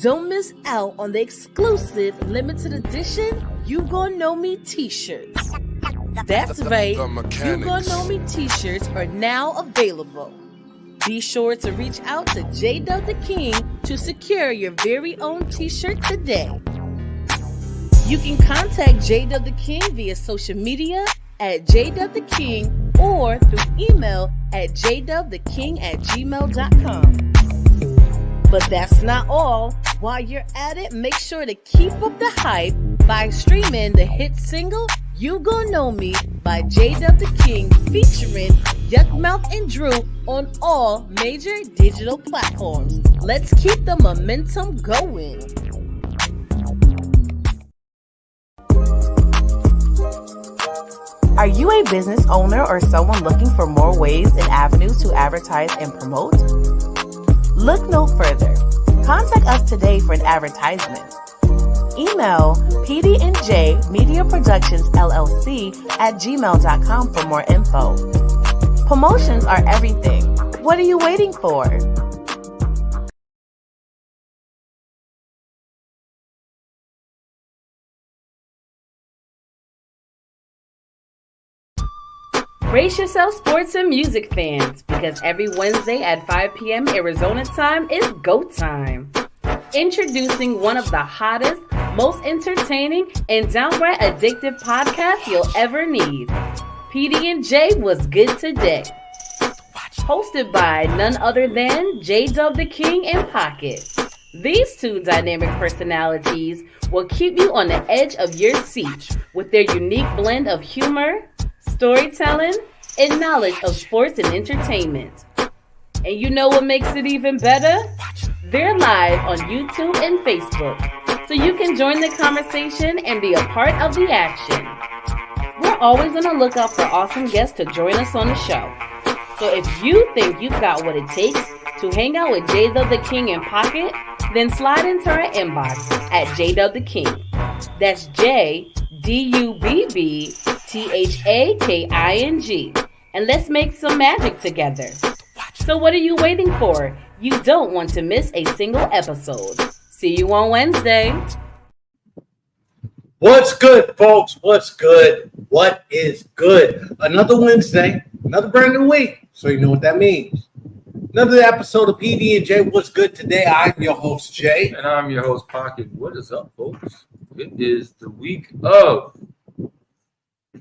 Don't miss out on the exclusive limited edition You Gon' Know Me t-shirts. That's right, You Gon' Know Me t-shirts are now available. Be sure to reach out to J-Dub the King to secure your very own t-shirt today. You can contact J-Dub the King via social media at J-Dub the King or through email at jdubtheking@gmail.com. But that's not all. While you're at it, make sure to keep up the hype by streaming the hit single You Gon' Know Me by J-Dub the King featuring Yuckmouth and Drew on all major digital platforms. Let's keep the momentum going. Are you a business owner or someone looking for more ways and avenues to advertise and promote? Look no further. Contact us today for an advertisement. Email PD&J Media Productions LLC at gmail.com for more info. Promotions are everything. What are you waiting for? Brace yourself, sports and music fans, because every Wednesday at 5 p.m. Arizona time is go time. Introducing one of the hottest, most entertaining, and downright addictive podcasts you'll ever need. PD&J Was Good Today. Hosted by none other than J-Dub the King and Pocket. These two dynamic personalities will keep you on the edge of your seat with their unique blend of humor, storytelling, and knowledge of sports and entertainment. And you know what makes it even better? They're live on YouTube and Facebook, so you can join the conversation and be a part of the action. We're always on the lookout for awesome guests to join us on the show. So if you think you've got what it takes to hang out with J-Dub the King and Pocket, then slide into our inbox at J-Dub the King. That's JDUBBTHAKING. And let's make some magic together. So what are you waiting for? You don't want to miss a single episode. See you on Wednesday. What's good, folks? What's good? What is good? Another Wednesday, another brand new week. So you know what that means. Another episode of PD&J. What's good today? I'm your host, Jay. And I'm your host, Pocket. What is up, folks? It is the week of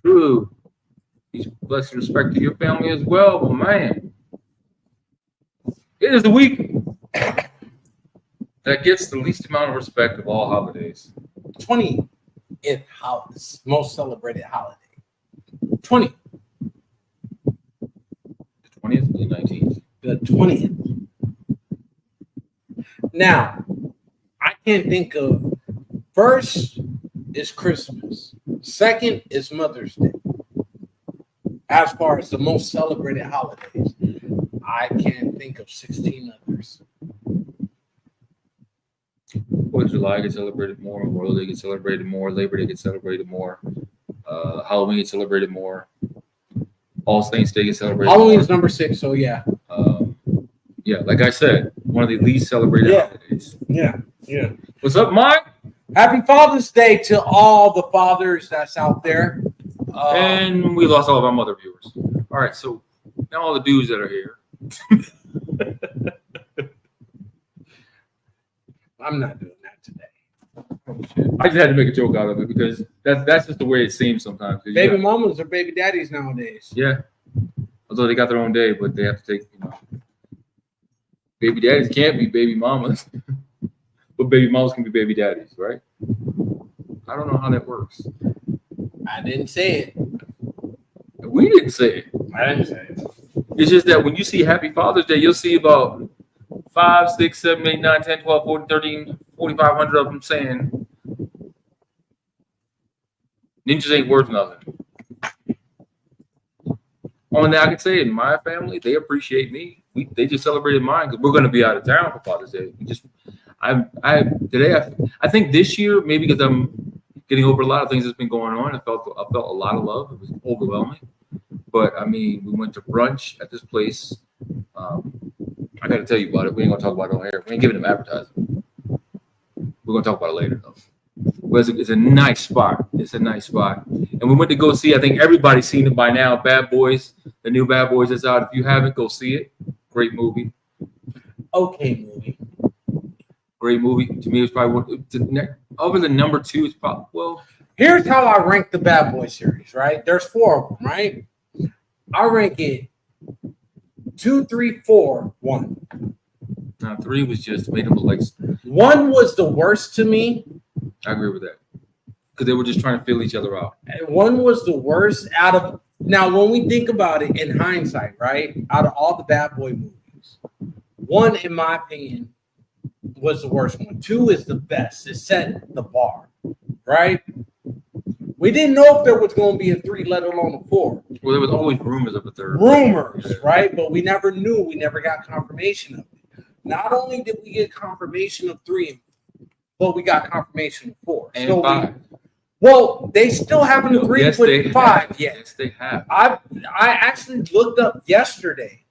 True. Peace, blessed respect to your family as well, but man, it is the week that gets the least amount of respect of all holidays. 20th most celebrated holiday. 20. The 20th or the 19th? The 20th. Now, I can't think of, first is Christmas. Second is Mother's Day. As far as the most celebrated holidays, I can't think of 16 others. 4th of July gets celebrated more, Memorial Day gets celebrated more, Labor Day gets celebrated more, Halloween gets celebrated more, All Saints Day gets celebrated Halloween's more. number 6, so yeah. Yeah, like I said, one of the least celebrated holidays. Yeah. What's up, Mike? Happy Father's Day to all the fathers that's out there. And we lost all of our mother viewers. All right, so now all the dudes that are here. I'm not doing that today. I just had to make a joke out of it because that's just the way it seems sometimes. Baby mamas are baby daddies nowadays. Yeah. Although they got their own day, but they have to take, baby daddies can't be baby mamas. But baby mamas can be baby daddies, right? I don't know how that works. I didn't say it. We didn't say it. I didn't say it. It's just that when you see Happy Father's Day, you'll see about 5, 6, 7, 8, 9, 10, 12, 14, 13, 4,500 of them saying, ninjas ain't worth nothing. Only thing I can say, in my family, they appreciate me. They just celebrated mine because we're going to be out of town for Father's Day. I think this year, maybe because I'm getting over a lot of things that's been going on, I felt a lot of love. It was overwhelming. But I mean, we went to brunch at this place. I got to tell you about it. We ain't gonna talk about it on air. We ain't giving them advertising. We're gonna talk about it later though. But it's a nice spot. It's a nice spot. And we went to go see, I think everybody's seen it by now, Bad Boys, the new Bad Boys that's out. If you haven't, go see it. Great movie. Okay movie. Great movie. To me, it's probably other than number 2, it's probably, well. Here's how I rank the Bad Boy series, right? There's 4 of them, right? I rank it 2, 3, 4, 1. No, 3 was just made them look like. 1 was the worst to me. I agree with that. Because they were just trying to fill each other out. And 1 was the worst out of. Now, when we think about it in hindsight, right? Out of all the Bad Boy movies, 1, in my opinion, was the worst one. 2 is the best. It set the bar, right? We didn't know if there was going to be a 3, let alone a 4. Well, there was always rumors of a 3rd. Rumors, right? But we never knew. We never got confirmation of it. Not only did we get confirmation of 3, but we got confirmation of 4. And so 5. Well, they still haven't agreed with 5 yet. Yes, they have. I actually looked up yesterday.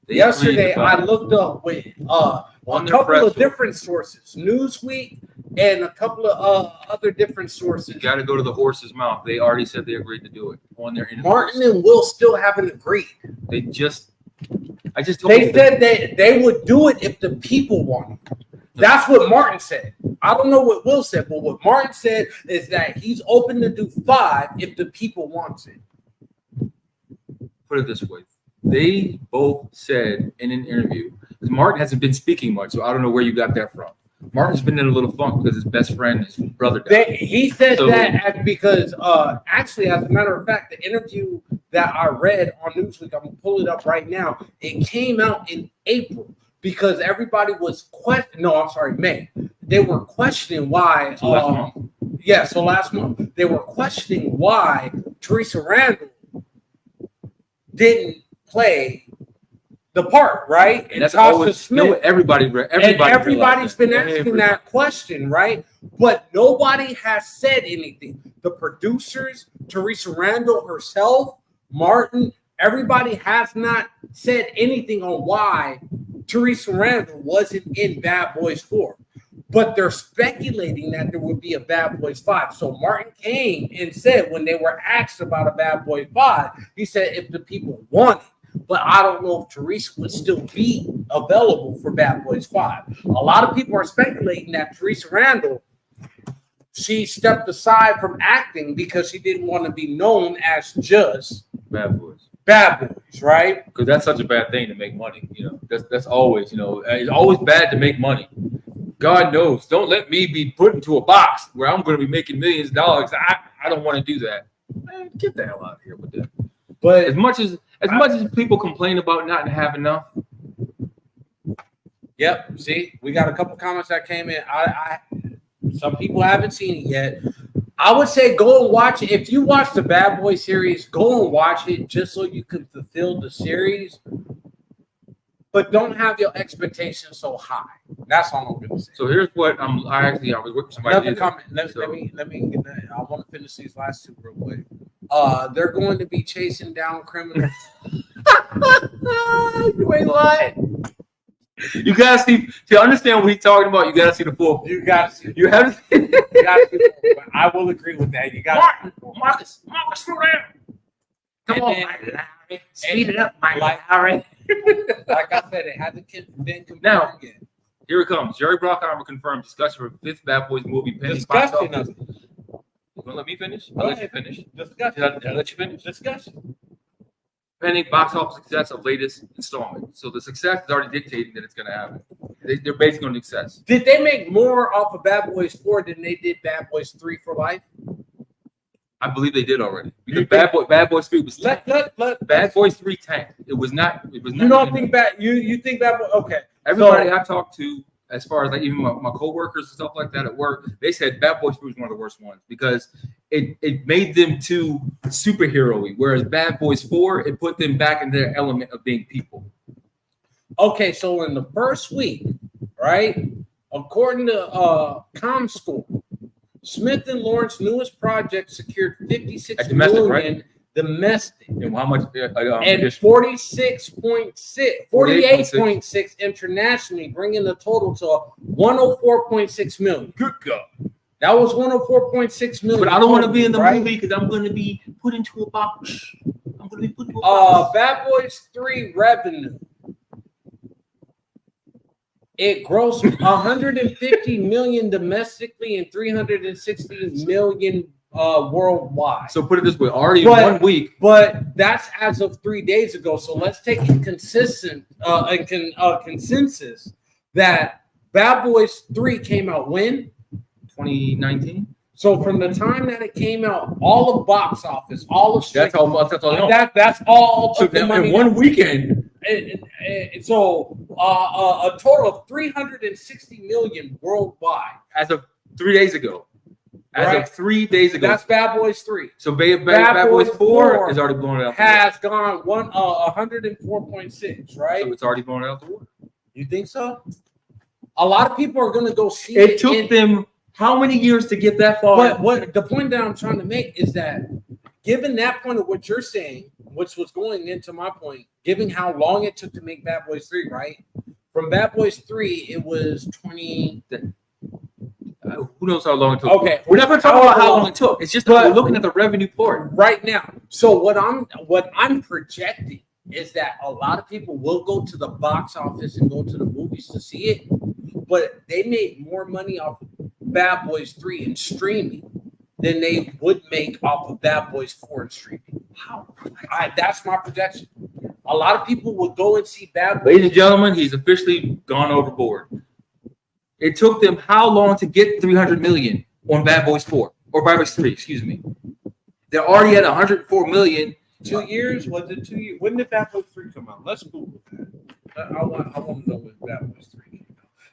I looked up with a couple of different sources, Newsweek and a couple of other different sources. You got to go to the horse's mouth. They already said they agreed to do it on their interviews. Martin and Will still haven't agreed. They said they would do it if the people wanted. That's what Martin said. I don't know what Will said, but what Martin said is that he's open to do 5 if the people want it. Put it this way. They both said in an interview, because Martin hasn't been speaking much, so I don't know where you got that from. Martin's been in a little funk because his best friend, his brother died. He said that because actually, as a matter of fact, the interview that I read on Newsweek, I'm going to pull it up right now. It came out in April because everybody was May. They were questioning why. So last month. Yeah, so last month. They were questioning why Teresa Randall didn't play the part, right? And that's always Smith. Everybody's been asking that question, right? But nobody has said anything. The producers, Teresa Randall herself, Martin, everybody has not said anything on why Teresa Randall wasn't in Bad Boys 4. But they're speculating that there would be a Bad Boys 5. So Martin came and said when they were asked about a Bad Boys 5, he said if the people want it. But I don't know if Teresa would still be available for Bad Boys 5. A lot of people are speculating that Teresa Randall, she stepped aside from acting because she didn't want to be known as just Bad Boys. Bad Boys, right? Because that's such a bad thing to make money. You know, that's always, it's always bad to make money. God knows. Don't let me be put into a box where I'm going to be making millions of dollars. I don't want to do that. Man, get the hell out of here with that. But as much as people complain about not having enough. Yep. See, we got a couple comments that came in. Some people haven't seen it yet. I would say go and watch it. If you watch the Bad Boy series, go and watch it just so you can fulfill the series. But don't have your expectations so high. That's all I'm gonna say. So here's what I was working with somebody. Another comment. Let me. I want to finish these last 2 real quick. They're going to be chasing down criminals. You ain't lying. You gotta see to understand what he's talking about. You gotta see the full. You gotta see. You have to. You gotta see the full. I will agree with that. You got Marcus, slow down. Come on, Larry. Speed it up, Larry. Like I said, it hasn't been confirmed now, yet. Here it comes. Jerry Bruckheimer confirmed discussion for 5th Bad Boys movie pending box office. You gonna let me finish? I'll let you finish. Discussion. I'll let you finish. Discussion. Pending box office success of latest installment. So the success is already dictating that it's going to happen. They're based on success. Did they make more off of Bad Boys 4 than they did Bad Boys 3 for life? I believe they did already. Because Bad Boys 3 was let Bad Boys 3 tanked. It was not. You don't think you think Bad Boys? Okay. Everybody I talked to, as far as like even my coworkers and stuff like that at work, they said Bad Boys 3 was one of the worst ones because it made them too superhero-y, whereas Bad Boys 4, it put them back in their element of being people. Okay, so in the first week, right, according to ComScore, Smith and Lawrence's newest project secured $56 million domestic. And how much? And 48.6 internationally, bringing the total to 104.6 million. Good God. That was 104.6 million. But I don't want to be in the movie because I'm going to be put into a box. I'm going to be put into a box. Bad Boys 3 revenue. It grossed 150 million domestically and 360 million worldwide. So put it this way, already in 1 week. But that's as of 3 days ago. So let's take a consensus that Bad Boys 3 came out when? 2019. So from the time that it came out, all of box office, all of that's all. That's all. That's all. So the money in 1 weekend. So a total of 360 million worldwide as of 3 days ago. As of 3 days ago. That's Bad Boys 3. So Bad Boys 4 is already blown out. Has gone 104.6, right? So it's already blown out the water. You think so? A lot of people are going to go see it. It took them how many years to get that far? But what the point that I'm trying to make is that, given that point of what you're saying, which was going into my point, given how long it took to make Bad Boys 3, right? From Bad Boys 3, it was 20. Who knows how long it took? Okay, we're not going to talk about how long it took. It's just that we're looking at the revenue for it right now. So what I'm projecting is that a lot of people will go to the box office and go to the movies to see it, but they made more money off Bad Boys 3 in streaming than they would make off of Bad Boys 4 in streaming. How? That's my projection. A lot of people would go and see Bad Boys. Ladies and gentlemen, he's officially gone overboard. It took them how long to get 300 million on Bad Boys 4 or Bad Boys 3? Excuse me. They're already at 104 million. 2 years? Was it 2 years? When did Bad Boys 3 come out? Let's Google that. I want to know when Bad Boys 3 came out.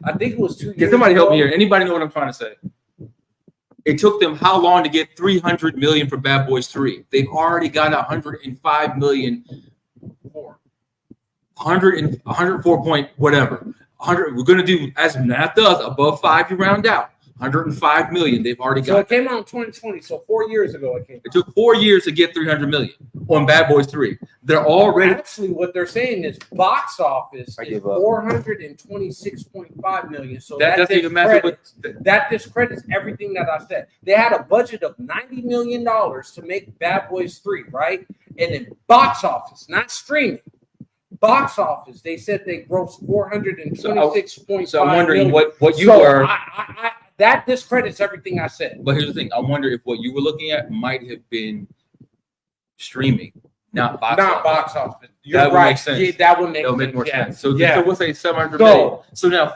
I think it was 2 years. Can somebody help me here? Anybody know what I'm trying to say? It took them how long to get 300 million for Bad Boys 3? They've already got 105 million. 104 point whatever. 100. We're gonna do as math does. Above 5, you round out. 105 million. They've already got. So it came out in 2020. So 4 years ago it came out. It took 4 years to get 300 million on Bad Boys 3. They're already actually what they're saying is box office is 426.5 million. So that doesn't matter. That discredits everything that I said. They had a budget of $90 million to make Bad Boys 3, right? And in box office, not streaming. Box office, they said they grossed 426.5. So I'm wondering million. what you were. That discredits everything I said. But here's the thing: I wonder if what you were looking at might have been streaming, not box office. You're that right. Would make sense. Yeah, that would make That'll sense. make more sense. So yeah. So we'll say 700 million. So now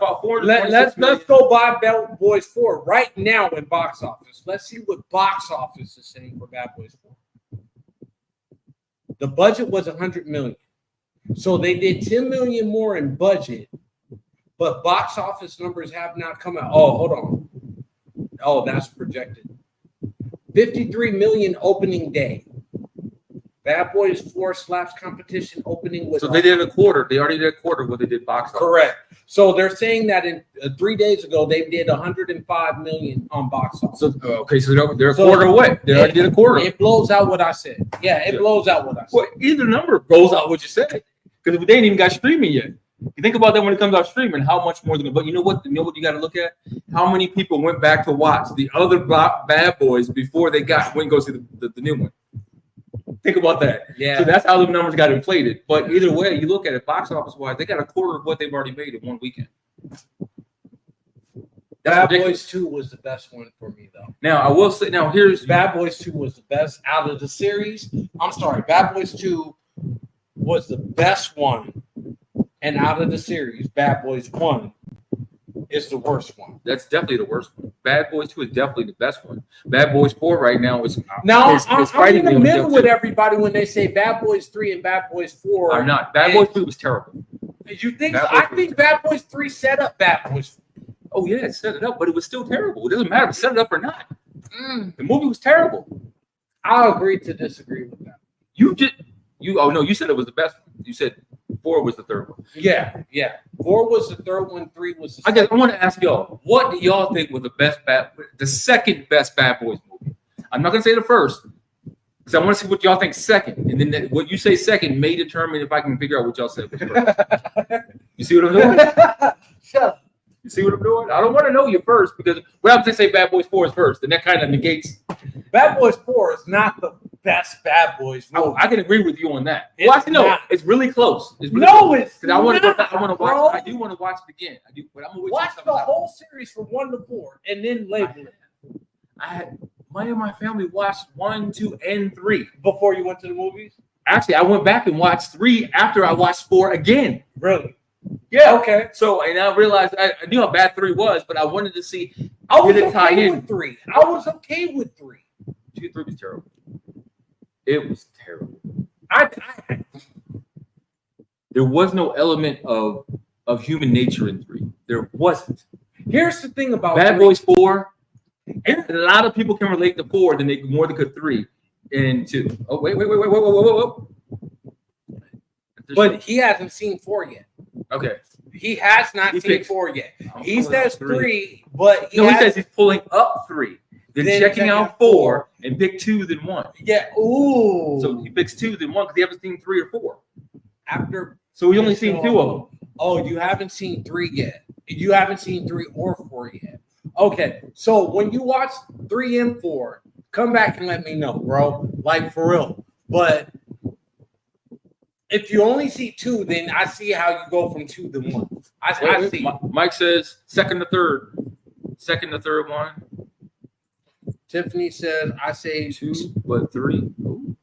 let's go buy Bad Boys 4 right now in box office. Let's see what box office is saying for Bad Boys 4. The budget was 100 million. So they did 10 million more in budget, but box office numbers have not come out. Oh, hold on. Oh, that's projected. 53 million opening day. Bad Boys 4 slaps competition opening with. So they did a quarter. They already did a quarter of what they did box office. Correct. So they're saying that in 3 days ago they did 105 million on box office. So okay, so they're a quarter away. They already did a quarter. It blows out what I said. Yeah, it blows out what I said. Well, either number blows out what you said because they ain't even got streaming yet. You think about that when it comes out streaming, how much more they're gonna. But you know what? You know what you got to look at? How many people went back to watch the other Bad Boys before they went and go see the new one? Think about that. Yeah. So that's how the numbers got inflated. But either way, you look at it, box office wise, they got a quarter of what they've already made in 1 weekend. Bad Boys 2 was the best one for me, though. Now I will say, here's Bad Boys 2 was the best out of the series. I'm sorry, Bad Boys 2 was the best one, and out of the series, Bad Boys 1 is the worst one. That's definitely the worst one. Bad Boys 2 is definitely the best one. Bad Boys 4 right now is I'm in the middle with everybody when they say Bad Boys 3 and Bad Boys 4. I'm not. Bad Boys 3 was terrible. You think? I think Bad Boys 3 set up Bad Boys 4. Oh yeah, it set it up, but it was still terrible. It doesn't matter if it set it up or not. The movie was terrible. I'll agree to disagree with that. You said it was the best one. You said 4 was the third one. Yeah. 4 was the third one. 3 was the second. I want to ask y'all, what do y'all think was the second best Bad Boys movie? I'm not gonna say the first. Because I want to see what y'all think second, and then what you say second may determine if I can figure out what y'all said first. You see what I'm doing? Shut up. You see what I'm doing? I don't want to know you first because well, I'm just say Bad Boys 4 is first, and that kind of negates. Bad Boys 4 is not the best Bad Boys movie. I can agree with you on that. It's Well, actually, no, not. it's really close. It's really No, close. it's 'Cause I want to. not, I want to watch. bro. I do want to watch it again. I do, but I'm gonna wait Watch till the something whole series from 1 to 4 and then label it I had money in my family watched 1, 2, and 3. before you went to the movies. Actually, I went back and watched 3 after I watched 4 again. Really? Yeah. Okay. So, and I realized I knew how bad 3 was, but I wanted to see. I was Did it tie okay in? with 3. I was okay with 3. 2, 3 was terrible. It was terrible. I There was no element of human nature in 3. There wasn't. Here's the thing about Bad 3. Boys 4, and a lot of people can relate to 4 than they more than could 3 and 2. Oh, wait. But he hasn't seen 4 yet. Okay. He has not He seen picked- 4 yet. I'm He pulling says out 3. 3, but He says he's pulling up 3, then checking out 4, and pick 2, then 1. Yeah. Ooh. So he picks 2, then 1 because he hasn't seen 3 or 4. After. So he only seen 2 of them. Oh, you haven't seen 3 yet. You haven't seen 3 or 4 yet. Okay. So when you watch 3 and 4, come back and let me know, bro. Like for real. But if you only see 2, then I see how you go from 2 to 1. I see. Mike says second to third one. Tiffany says I say 2, but 3. Ooh.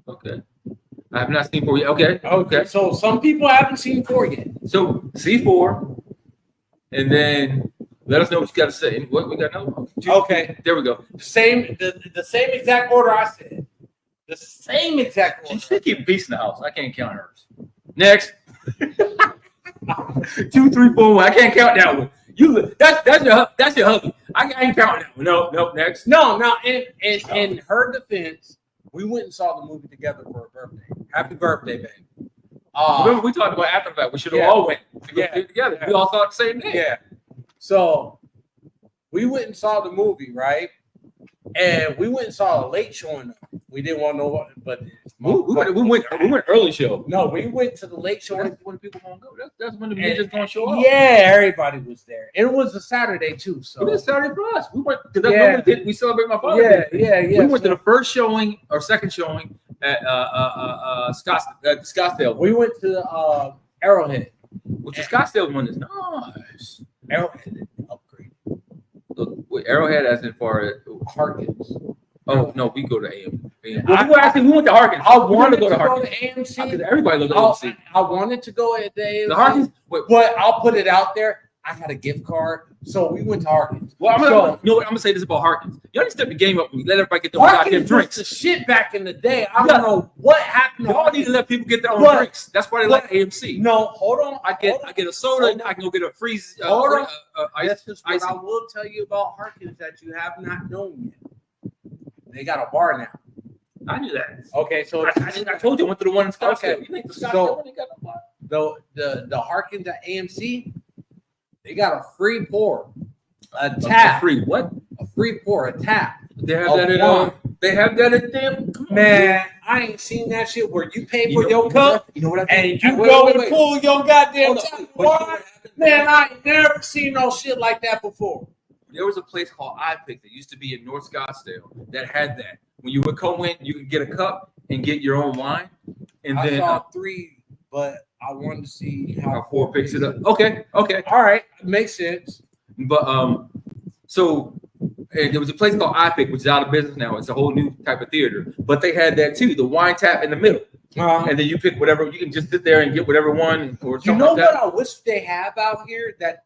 Okay. I have not seen 4 yet. Okay. So some people haven't seen 4 yet. So C4, and then let us know what you got to say. What we got now? Okay. There we go. The same exact order I said. The same exact She order. should keep peace in the house. I can't count hers. Next. 2, 3, 4. I can't count that one. That's your hubby. I ain't counting that one. No. Next. No. In her defense, we went and saw the movie together for her birthday. Happy birthday, baby. Remember we talked about after the fact. We should have Yeah. all went Yeah. together. We all thought the same thing. Yeah. So we went and saw the movie, right? And we went and saw a late showing. We didn't want to know what, but We went early show. no, we went to the late showing. When people gonna go. That's when the music's gonna show up. Yeah, everybody was there. And it was a Saturday too. So It was Saturday for us. We went because Yeah. we celebrate my father's yeah, birthday. yeah. We went to the first showing or second showing at Scottsdale, We went to Arrowhead. which the Scottsdale one is nice. Arrowhead upgrade. Look, wait, Arrowhead as in far as Harkins. oh no, we go to AM. I- we went to Harkins. I We wanted to go to Harkins. AMC. Because everybody loves AMC. I wanted to go at the AMC. The Harkins. Wait, But I'll put it out there. I had a gift card, so we went to Harkins. well, I'm So- gonna say this about Harkins. You only step the game up and let everybody get their own goddamn Harkins drinks. was the shit back in the day. I Yeah. don't know what happened. to Y'all need Harkins. to let people get their own But- drinks. That's why they like AMC. No, hold on. I get a soda and I can go get a freeze. Hold on. Ice. This is what icy. I will tell you about Harkins that you have not known yet. They got a bar now. I knew that. Okay, so I told you I went to the one in Scottsdale. Okay. You think the So- Scottsdale one ain't got no bar? the Harkins at AMC, they got a free pour, a A tap, free what? a free pour, a tap. They have Of that at wine. They have that at damn. Man, I ain't seen that shit where you pay for your cup You know what I and think? you Wait, go wait, and wait. pull your goddamn Hold tap on. of wine. Man, I ain't never seen no shit like that before. There was a place called iPick that used to be in North Scottsdale that had that. When you would come in, you could get a cup and get your own wine, and I then saw 3, but I wanted to see how how 4 picks it up. Okay. All right, makes sense. But so and there was a place called iPick, which is out of business now. It's a whole new type of theater. But they had that too, the wine tap in the middle. And then you pick whatever, you can just sit there and get whatever one or You something know like that. what I wish they have out here that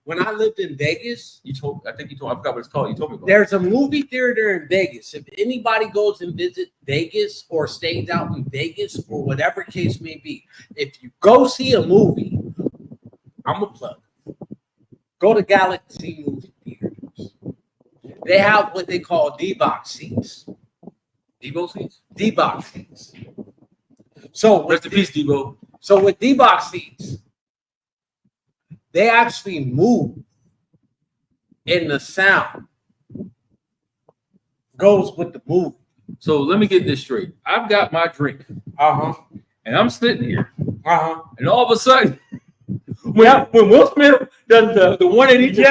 when I lived in Vegas, I forgot what it's called. You told me about it. there's a movie theater in Vegas. If anybody goes and visit Vegas or stays out in Vegas or whatever case may be, if you go see a movie, I'm a plug. Go to Galaxy Movie Theaters. They have what they call D-box seats. Debo seats? D-box seats. So Rest in peace, Debo. So with D-box seats, they actually move in the sound goes with the movie. So let me get this straight. I've got my drink, and I'm sitting here, and all of a sudden, when Will Smith does the 180,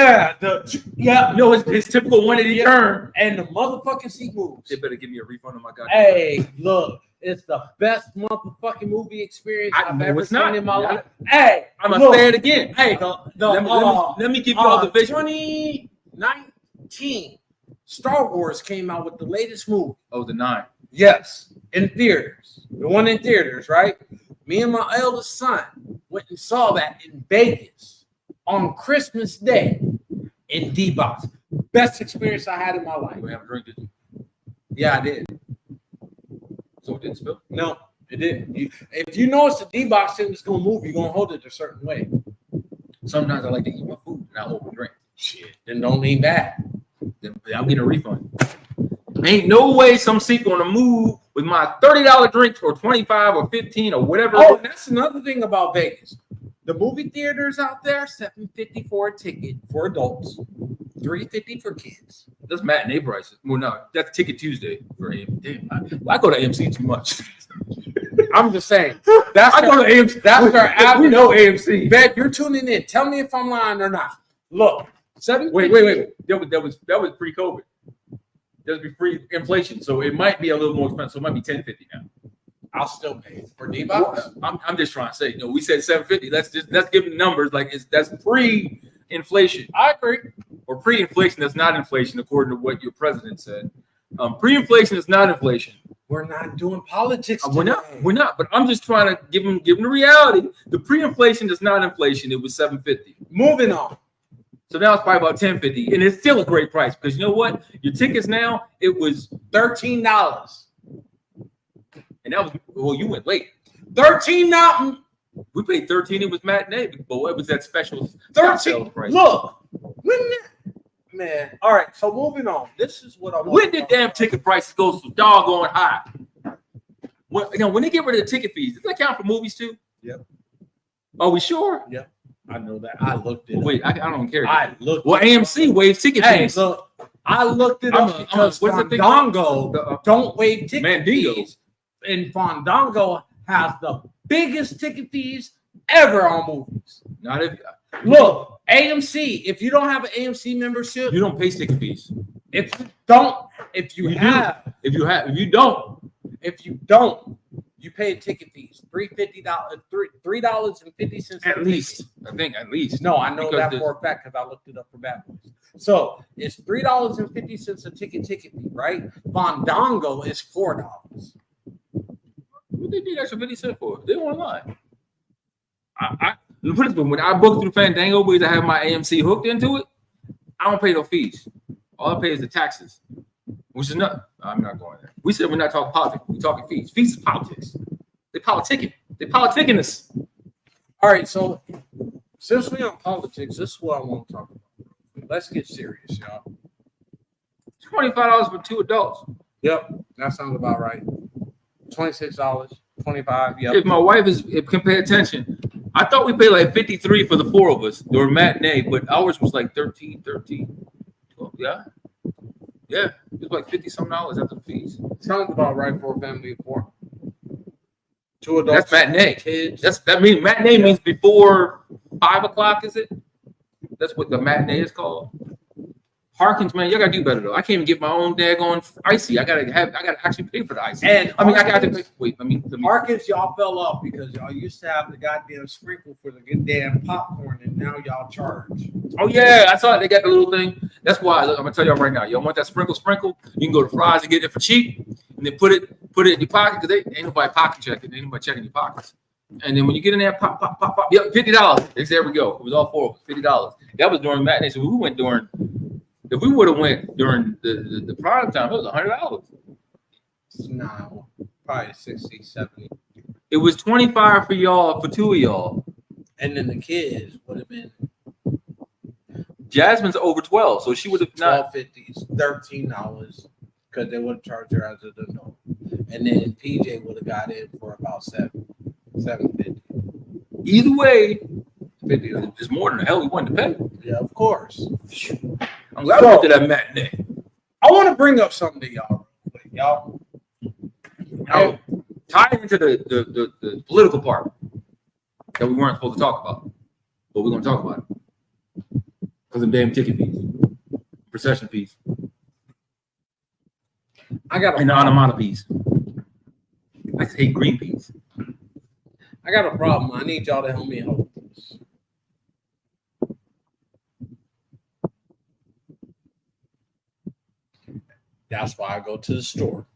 his typical 180 turn, and the motherfucking seat moves. They better give me a refund on my goddamn. Hey, look, it's the best motherfucking movie experience I've ever seen in my life. Hey, I'm gonna say it again. Hey, let me give you all the visual. 2019, Star Wars came out with the latest movie. Oh, the 9. Yes, in theaters. The one in theaters, right? Me and my eldest son went and saw that in Vegas on Christmas Day in D-Box. Best experience I had in my life. You have a drink, did you? Yeah, I did. So it didn't spill? No, it didn't. If you know it's a D-Box thing that's going to move, you're going to hold it a certain way. Sometimes I like to eat my food and I hold the drink. Shit, then don't lean back. Then I'm getting a refund. Ain't no way some seat going to move with my $30 drink or 25 or 15 or whatever. Oh, that's another thing about Vegas. The movie theaters out there, $7.50 for a ticket for adults, $3.50 for kids. That's matinee prices. Well, no, that's Ticket Tuesday for AMC. Damn, I go to AMC too much. I'm just saying. Go to AMC. That's their average. We know AMC. Ben, you're tuning in. Tell me if I'm lying or not. Look, Wait. That was pre-COVID. That was pre-inflation, so it might be a little more expensive. So it might be $10.50 now. I'll still pay for D-Box. I'm just trying to say, we said $7.50. Let's give the numbers like that's pre-inflation. I agree. Or pre-inflation, that's not inflation, according to what your president said. Pre-inflation is not inflation. We're not doing politics today. We're not. But I'm just trying to give them the reality. The pre-inflation is not inflation. It was $7.50. Moving on. So now it's probably about $10.50, and it's still a great price because you know what? Your tickets now it was $13. And that was you went late. $13. We paid $13. It was matinee, but what was that special 13 price? Look, man. All right, so moving on. This is what I want. When did damn ticket prices go so doggone high? When they get rid of the ticket fees, does that count for movies too? Yep. Are we sure? Yep. I know that. I looked it up. Wait, I don't care. Well, AMC waives ticket fees. Look, I looked it up because what's the thing? Fandango don't waive ticket Mandingo. fees. And Fandango has the biggest ticket fees ever on movies. Not if Look, AMC, if you don't have an AMC membership, you don't pay ticket fees. If you don't, you pay ticket fees. $3.50 At least. I think at least. No, I know that for a fact because I looked it up for Bad Boys. So it's $3.50 a ticket fee, right? Fandango is $4. What they need extra 50 cents for? They don't lie. When I book through Fandango because I have my AMC hooked into it, I don't pay no fees. All I pay is the taxes, which is nothing. I'm not going there. We said we're not talking politics. We're talking fees. Fees is politics. They politicking. They politicking us. All right, so since we're on politics, this is what I want to talk about. Let's get serious, y'all. $25 for 2 adults. Yep, that sounds about right. $26, $25. Yep. If my wife can pay attention, I thought we paid like $53 for the 4 of us. They were matinee, but ours was like $13. 12, yeah. Yeah, it was like $50-something after the fees. Sounds about right for a family of 4. 2 adults. That's matinee. Kids. That means matinee means before 5 o'clock, is it? That's what the matinee is called. Harkins, man, you gotta do better though. I can't even get my own daggone icy. I gotta actually pay for the icy. And I got to pay. Wait, let me. Harkins, y'all fell off because y'all used to have the goddamn sprinkle for the damn popcorn, and now y'all charge. Oh yeah, I saw it. They got the little thing. That's why. Look, I'm gonna tell y'all right now. Y'all want that sprinkle? You can go to Fry's and get it for cheap, and then put it in your pocket because ain't nobody pocket checking. Ain't nobody checking your pockets. And then when you get in there, pop. Yep, $50. There we go. It was all 4 $50. That was during matinee. So we went during. If we would have went during the prime time, it was $100. No, probably 60, 70. It was $25 for y'all, for 2 of y'all. And then the kids would have been Jasmine's over 12, so she would have not $12.50, $13 because they would have charged her as an adult. And then PJ would have got in for about $7.50. Either way, $50. it's more than the hell we wanted to pay. Yeah, of course. I'm glad we went to that matinee. I want to bring up something to y'all real quick, y'all. Now, tie into the political part that we weren't supposed to talk about, but we're going to talk about it because of damn ticket fees, procession fees, I got and the onomatopoeias. I hate green peas. I got a problem. I need y'all to help me out with this. That's why I go to the store.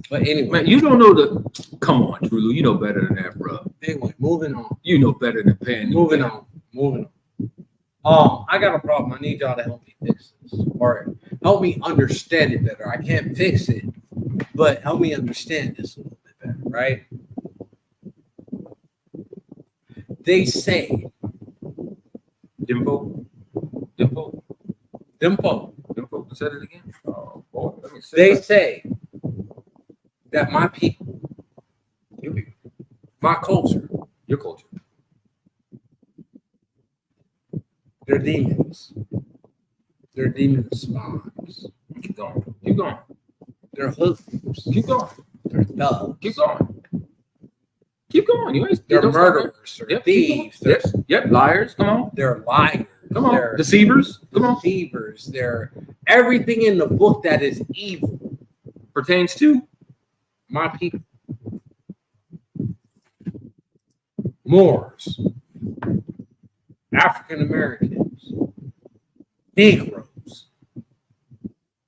But anyway, Man, you don't know the. Come on, Trulu. You know better than that, bro. anyway, moving on. You know better than paying. Moving on. I got a problem. I need y'all to help me fix this, or help me understand it better. I can't fix it, but help me understand this a little bit better, right? They say, Dimpo. Said it again. Oh boy, let me say. They say that my people, my culture, Your culture. they're demons. They're demon spawns. Keep going. They're hoodlums. Keep going. They're thugs. Keep going. You ain't. They're don't murderers. They're Yep, thieves. Yep. Liars. Come on. They're liars. Come on. They're Deceivers. Come on. deceivers. They're everything in the book that is evil. Pertains to My people. Moors. African Americans. Negroes.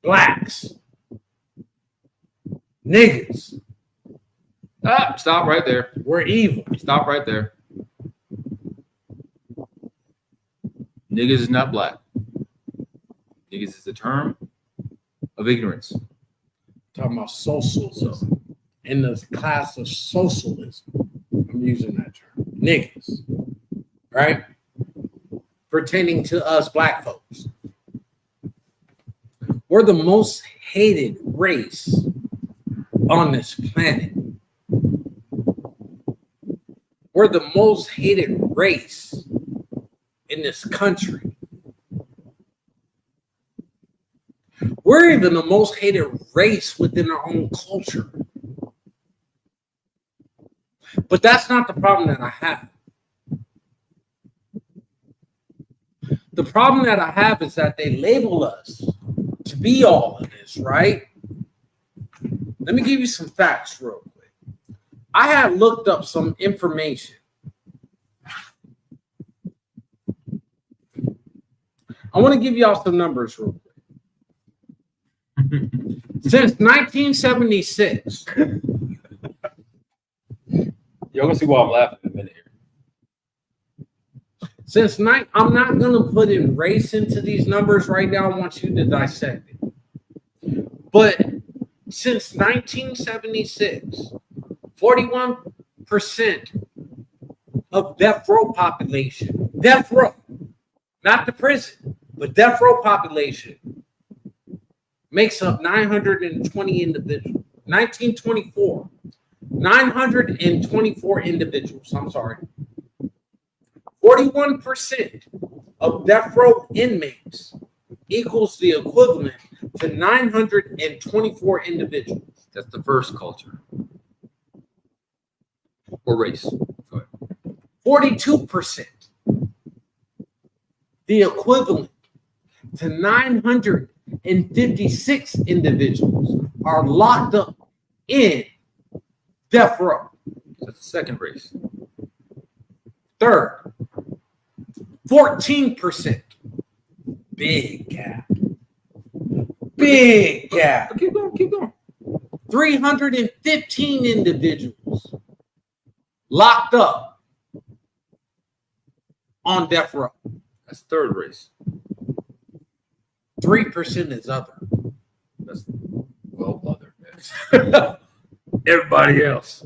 Blacks. Niggas. Stop right there. We're evil. Stop right there. Niggas is not black. Niggas is the term of ignorance. Talking about socialism. In the class of socialism. I'm using that term. Niggas. Right? Pertaining to us black folks. We're the most hated race on this planet. We're the most hated race in this country. We're even the most hated race within our own culture. But that's not the problem that I have. The problem that I have is that they label us to be all of this, right? Let me give you some facts real quick. I had looked up some information. I want to give y'all some numbers real quick. Since 1976. You're gonna see why I'm laughing in a minute here. I'm not going to put in race into these numbers right now. I want you to dissect it. But since 1976, 41% of death row population, death row, not the prison, but death row population makes up 920 individuals. 1924, 924 individuals. I'm sorry. 41% of death row inmates equals the equivalent to 924 individuals. That's the first culture. Or race. Go ahead. 42%. The equivalent to 956 individuals are locked up in death row. That's the second race. Third, 14%. Big gap. Big gap. Keep going. 315 individuals locked up on death row. That's third race. 3% is other. That's other. Everybody else.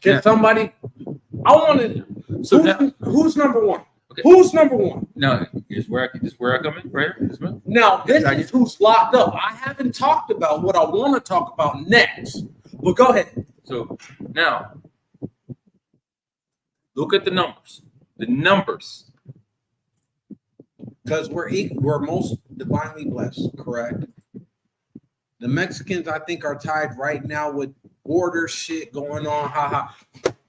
Can somebody? I want to. So now, who's number one? Okay. Who's number one? No, is where I come in, right here. This one? Now, this is who's locked up. I haven't talked about what I want to talk about next. But go ahead. So now, look at the numbers. The numbers. Because we're most divinely blessed, correct? The Mexicans, I think, are tied right now with border shit going on.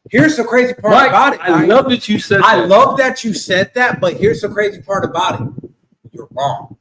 Here's the crazy part Mike, about it. I love that you said I that. love that you said that, but here's the crazy part about it. You're wrong.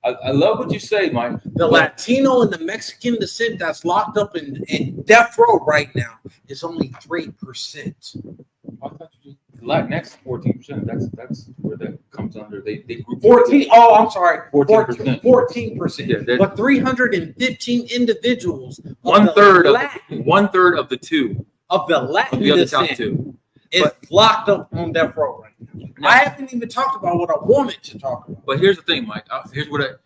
I love what you say, Mike. The Latino and the Mexican descent that's locked up in death row right now is only 3%. I thought you just Latinx 14%. That's where that comes under. They group 14. Oh, I'm sorry. 14%. 14%. Yeah, but 315 individuals. One third of the two of the Latin of the other descent top two is locked up on death row right now. I haven't even talked about what I wanted to talk about. But here's the thing, Mike. Here's what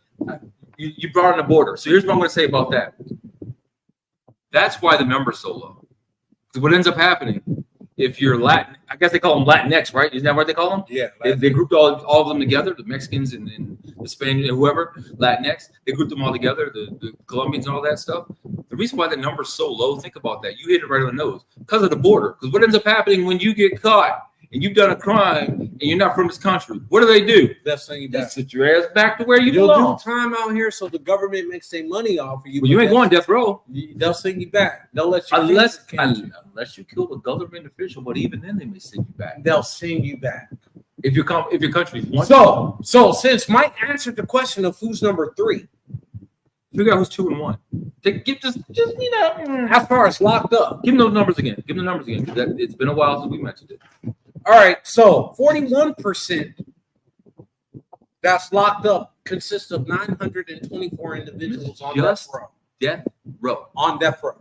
you brought on the border. So here's what I'm going to say about that. That's why the number's so low. Because what ends up happening, if you're Latin, I guess they call them Latinx, right? Isn't that what they call them? Yeah. They grouped all of them together, the Mexicans and the Spanish and whoever, Latinx. They grouped them all together, the Colombians and all that stuff. The reason why the number's so low, think about that. You hit it right on the nose. Because of the border. Because what ends up happening when you get caught and you've done a crime and you're not from this country, what do? They'll send you back. Sit your ass back to where you You'll belong. do time out here so the government makes their money off of you. Well, you ain't going death row. They'll send you back. They'll let you Unless you kill a government official, but even then they may send you back. They'll send you back. If your country's one. So since Mike answered the question of who's number 3, figure out who's 2 and 1. Give just as far as locked up. Give them those numbers again. Give them the numbers again. It's been a while since we mentioned it. All right, so 41% that's locked up consists of 924 individuals on death row. Death row. On death row.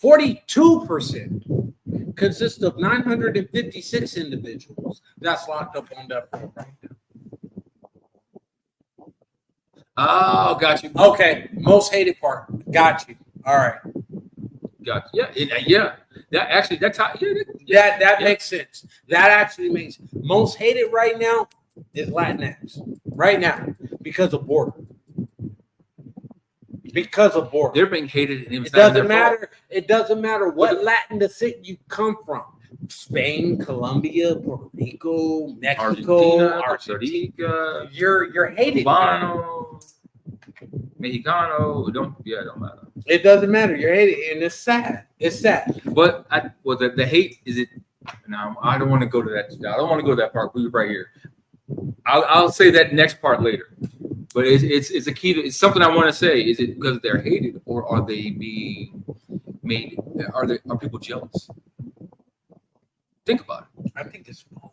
42% consists of 956 individuals that's locked up on death row right now. Oh, got you. Okay, most hated part. Got you. All right. Got you. Yeah. That Makes sense. That actually makes most hated right now is Latinx. Right now, because of border. They're being hated. And it doesn't matter. It doesn't matter what Latin descent you come from. Spain, Colombia, Puerto Rico, Mexico, Argentina. You're hated. Cubano, Mexicano. Don't matter. It doesn't matter. You're hated, and it's sad. It's sad. But the hate is it. Now I don't want to go to that. I don't want to go to that part. We're right here. I'll say that next part later. But it's a key to. It's something I want to say. Is it because they're hated, or are they being made? Are people jealous? Think about it. I think it's both.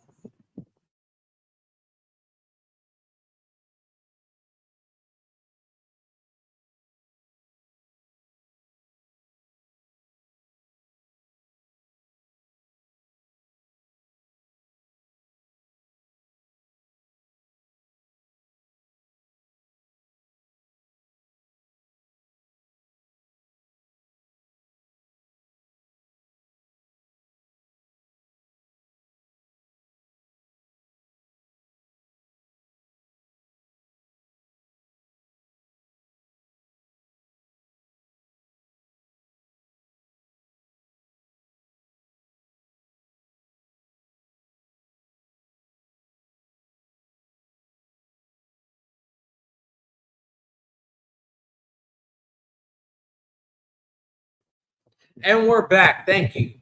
And we're back. Thank you.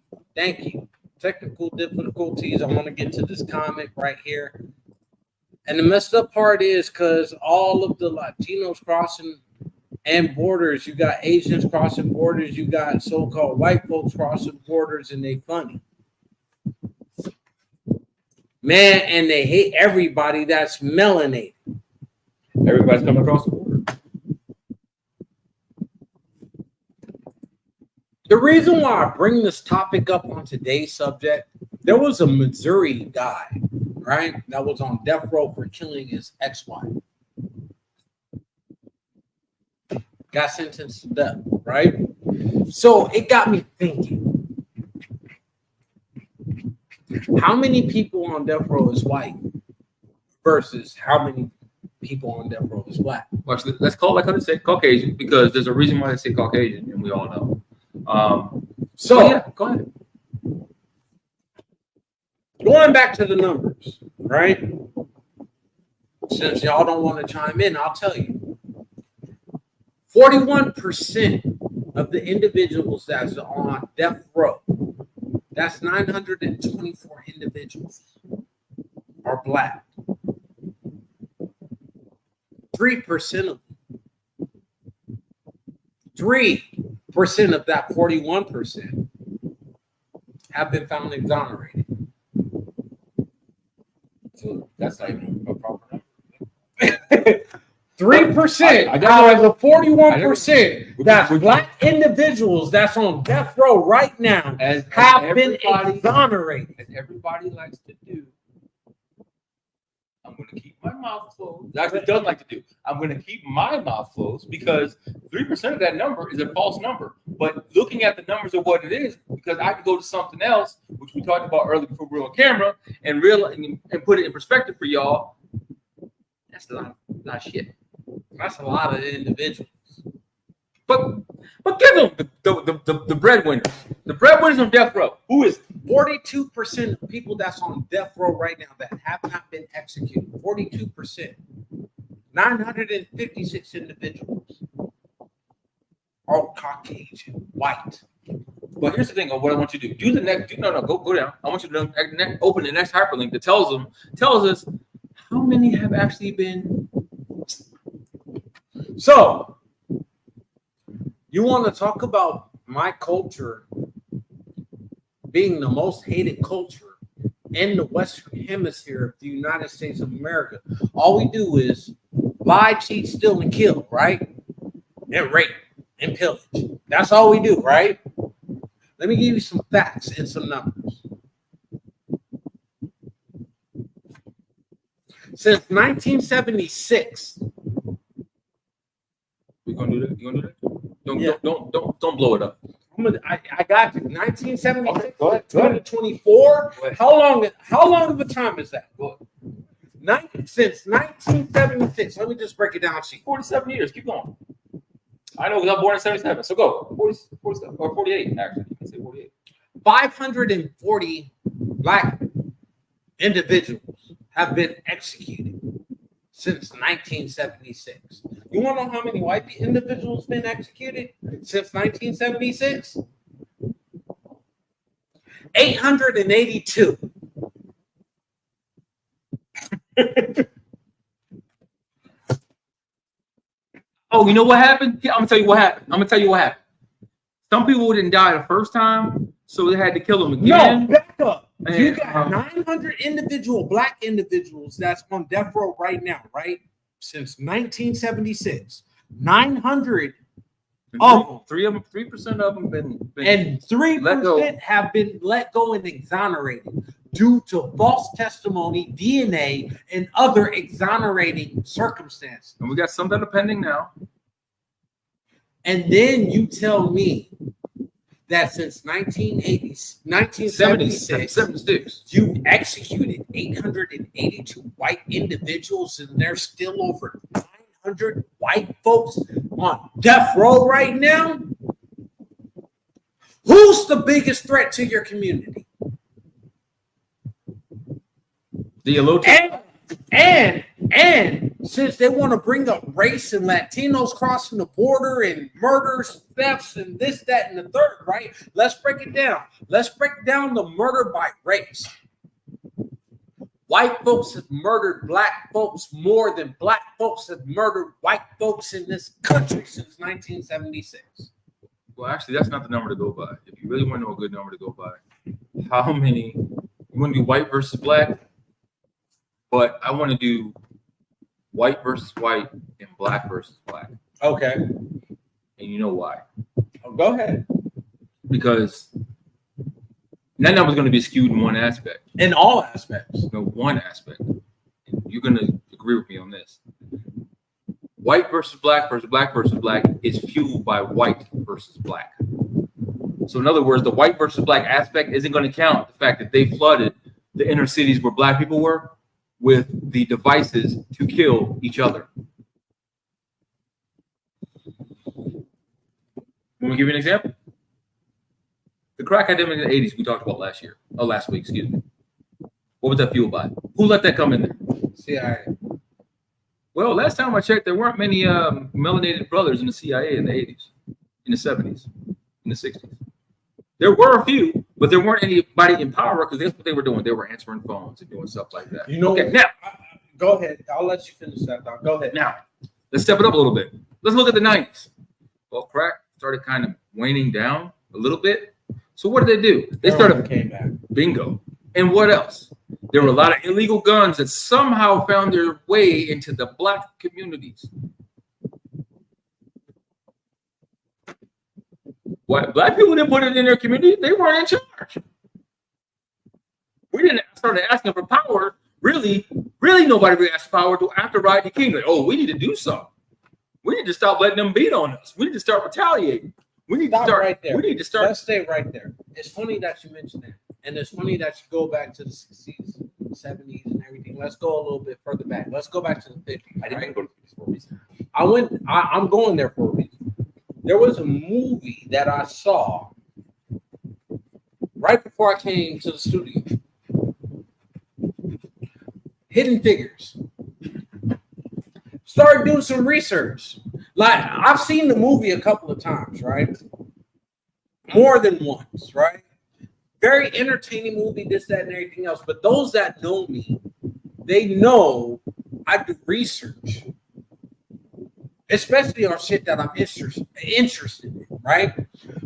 Technical difficulties. I want to get to this comment right here. And the messed up part is because all of the Latinos crossing and borders, you got Asians crossing borders, you got so-called white folks crossing borders, and they funny. Man, and they hate everybody that's melanated. Everybody's coming across the border. The reason why I bring this topic up on today's subject, there was a Missouri guy, right, that was on death row for killing his ex-wife. Got sentenced to death, right? So it got me thinking, how many people on death row is white versus how many people on death row is black? Well, let's call it like I say Caucasian, because there's a reason why they say Caucasian, and we all know. Go ahead. Going back to the numbers, right? Since y'all don't want to chime in, I'll tell you. 41% of the individuals that's on death row, that's 924 individuals, are black. 3% of them, 3% of that 41% have been found exonerated. So that's not even a proper number. 3% out of the 41% that's black individuals that's on death row right now have been exonerated. As everybody likes to do, I'm going to keep my mouth closed. That's what it doesn't like to do. I'm going to keep my mouth closed because 3% of that number is a false number. But looking at the numbers of what it is, because I could go to something else, which we talked about earlier before we were on camera, and put it in perspective for y'all. That's a lot of shit. That's a lot of individuals. But give them the breadwinners. The breadwinners on death row. Who is 42% of people that's on death row right now that have not been executed. 42%. 956 individuals are Caucasian, white. But here's the thing of what I want you to do. Go down. I want you to open the next hyperlink that tells us how many have actually been. So, you want to talk about my culture being the most hated culture in the Western Hemisphere of the United States of America? All we do is lie, cheat, steal, and kill, right? And rape and pillage. That's all we do, right? Let me give you some facts and some numbers. Since 1976. We gonna do that? You gonna do that? Don't blow it up. I got you. 1976 Okay, go ahead. 2024. How long of a time is that? Since 1976. Let me just break it down to you. 47 years. Keep going. I know because I was born in 77. So go. 47 or 48 actually. You can say 48. 540 black individuals have been executed since 1976. You want to know how many white individuals been executed since 1976? 882. Oh, you know what happened? Yeah, I'm gonna tell you what happened. Some people didn't die the first time, so they had to kill them again. No, back up. You got 900 black individuals that's on death row right now, right? Since 1976. 900 of them. 3% of them been and 3% have been let go and exonerated due to false testimony, DNA, and other exonerating circumstances. And we got some that are pending now. And then you tell me that since 1976, you've executed 882 white individuals, and there's still over 900 white folks on death row right now. Who's the biggest threat to your community? The Elote. And since they want to bring up race and Latinos crossing the border and murders, thefts, and this, that, and the third, right? Let's break it down. Let's break down the murder by race. White folks have murdered black folks more than black folks have murdered white folks in this country since 1976. Well, actually, that's not the number to go by. If you really want to know a good number to go by, how many? You want to do white versus black? But I want to do white versus white and black versus black. Okay. And you know why? Oh, go ahead. Because that number is going to be skewed in one aspect. In all aspects. No, one aspect. You're going to agree with me on this. White versus black versus black is fueled by white versus black. So in other words, the white versus black aspect isn't going to count the fact that they flooded the inner cities where black people were with the devices to kill each other. Let me give you an example. The crack epidemic in the 80s we talked about last week, excuse me. What was that fueled by? Who let that come in there? CIA. Well, last time I checked, there weren't many melanated brothers in the CIA in the 80s, in the 70s, in the 60s. There were a few, but there weren't anybody in power because that's what they were doing. They were answering phones and doing stuff like that. You know, okay, now go ahead. I'll let you finish that, Doc. Go ahead. Now, let's step it up a little bit. Let's look at the 90s. Well, crack started kind of waning down a little bit. So what did they do? They started came back. Bingo. And what else? There were a lot of illegal guns that somehow found their way into the black communities. What black people didn't put it in their community, they weren't in charge. We didn't start asking for power. Really nobody really asked for power until after Rodney King. Like, oh, we need to do something. We need to stop letting them beat on us. We need to start retaliating. We need to start right there. We need to start. Let's stay right there. It's funny that you mentioned that. And it's funny that you go back to the 60s, 70s, and everything. Let's go a little bit further back. Let's go back to the 50s. I didn't go to the 50s for a reason. I'm going there for a reason. There was a movie that I saw right before I came to the studio. Hidden Figures. Started doing some research. Like, I've seen the movie a couple of times, right? More than once, right? Very entertaining movie, this, that, and everything else. But those that know me, they know I do research, especially on shit that I'm interested in, right?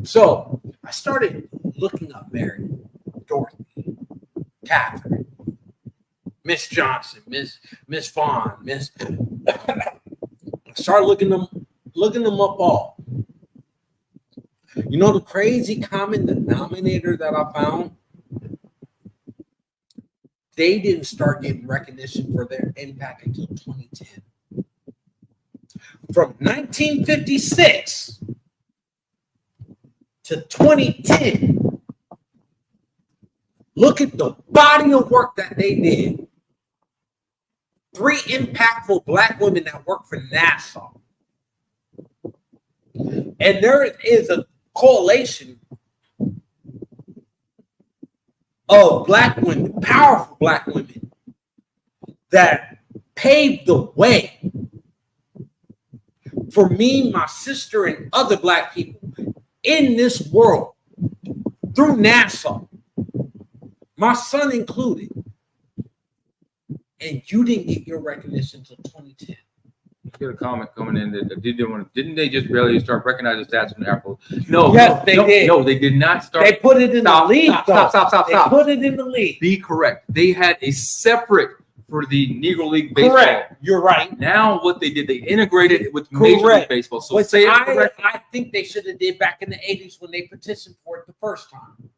So I started looking up Mary, Dorothy, Catherine, Miss Johnson, Miss Vaughn, Miss. I started looking them up all. You know the crazy common denominator that I found? They didn't start getting recognition for their impact until 2010. From 1956 to 2010, look at the body of work that they did. 3 impactful black women that work for NASA. And there is a correlation of black women, powerful black women, that paved the way for me, my sister, and other black people in this world through NASA, my son included. And you didn't get your recognition until 2010. Get a comment coming in that didn't they just barely start recognizing stats from the Apple? No, yes, they did. No, they did not start. They put it in the league. Stop. They put it in the league. Be correct. They had a separate for the Negro League Baseball. Correct. You're right. Now what they did, they integrated it with Major League Baseball. So say it correctly. I think they should have did back in the 80s when they petitioned for it the first time.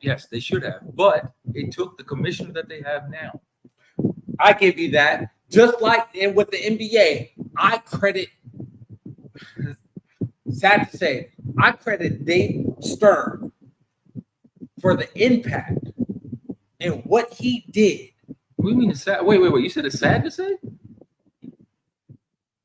Yes, they should have. But it took the commissioner that they have now. I give you that. Just like and with the NBA, I credit, sad to say, I credit Dave Stern for the impact and what he did. What do you mean it's sad? Wait. You said it's sad to say?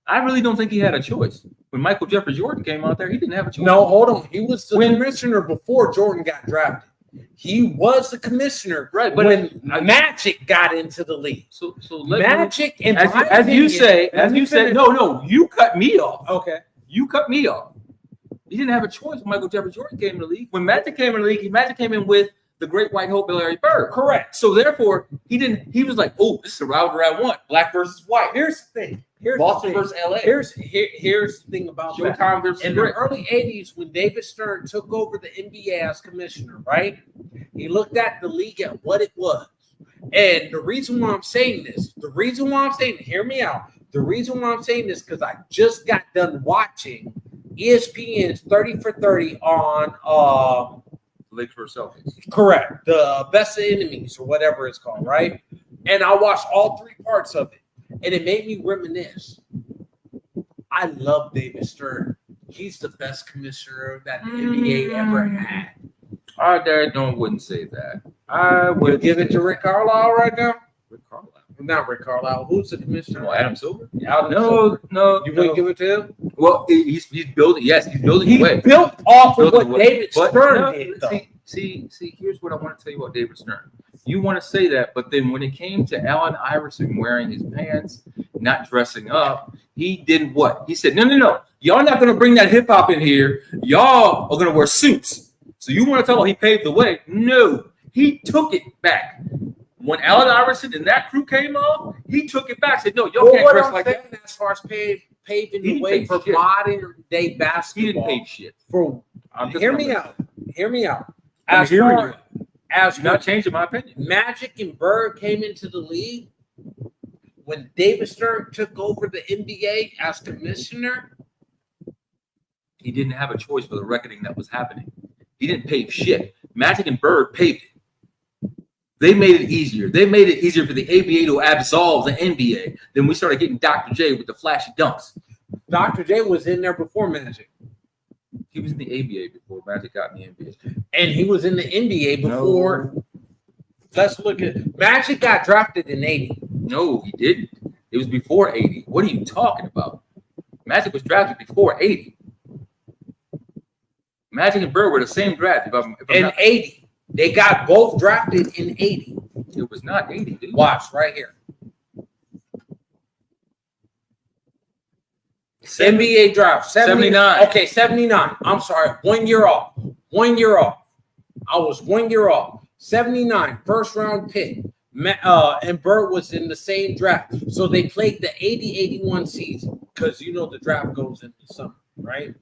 I really don't think he had a choice. When Michael Jeffrey Jordan came out there, he didn't have a choice. No, hold on. He was the commissioner before Jordan got drafted. He was the commissioner, right? But when Magic got into the league, so Magic and as you say, no, you cut me off. Okay, you cut me off. He didn't have a choice when Michael Jeffrey Jordan came in the league. When Magic came in the league, Magic came in with the Great White Hope, Larry Bird. Correct. So therefore, he didn't. He was like, "Oh, this is a rivalry I want: black versus white." Here's the thing. Boston versus LA. Here's the thing about Showtime versus in the early 80s when David Stern took over the NBA as commissioner, right? He looked at the league at what it was. And the reason why I'm saying this, hear me out. The reason why I'm saying this because I just got done watching ESPN's 30 for 30 on Lakers versus Celtics. Correct. The Best of Enemies or whatever it's called, right? And I watched all 3 parts of it. And it made me reminisce. I love David Stern. He's the best commissioner that the NBA ever had. I wouldn't say that. I would give it to Rick Carlisle right now. Rick Carlisle, not Rick Carlisle. Who's the commissioner? Well, Adam Silver. No. You wouldn't give it to him? Well, he's building. Yes, he's building. He built off of what David Stern did. See. Here's what I want to tell you about David Stern. You want to say that, but then when it came to Allen Iverson wearing his pants, not dressing up, he did what? He said, no. Y'all not going to bring that hip hop in here. Y'all are going to wear suits. So you want to tell him he paved the way? No, he took it back. When Allen Iverson and that crew came off, he took it back. Said, no, y'all can't dress like that. As far as paving the way for modern day basketball. He didn't pave shit. Hear me out. As you're not changing my opinion. Magic and Bird came into the league when David Stern took over the NBA as commissioner. He didn't have a choice for the reckoning that was happening. He didn't pave shit. Magic and Bird paved it. They made it easier. They made it easier for the ABA to absolve the NBA. Then we started getting Dr. J with the flashy dunks. Dr. J was in there before Magic. He was in the ABA before Magic got in the NBA. And he was in the NBA before. No. Let's look at Magic got drafted in 80. No, he didn't. It was before 80. What are you talking about? Magic was drafted before 80. Magic and Bird were the same draft. In 80. They got both drafted in 80. It was not 80, dude. Watch right here. NBA draft 79. Okay, 79. I'm sorry. 1 year off. I was 1 year off. 79, first round pick. And Bird was in the same draft. So they played the 80-81 season because you know the draft goes in the summer, right?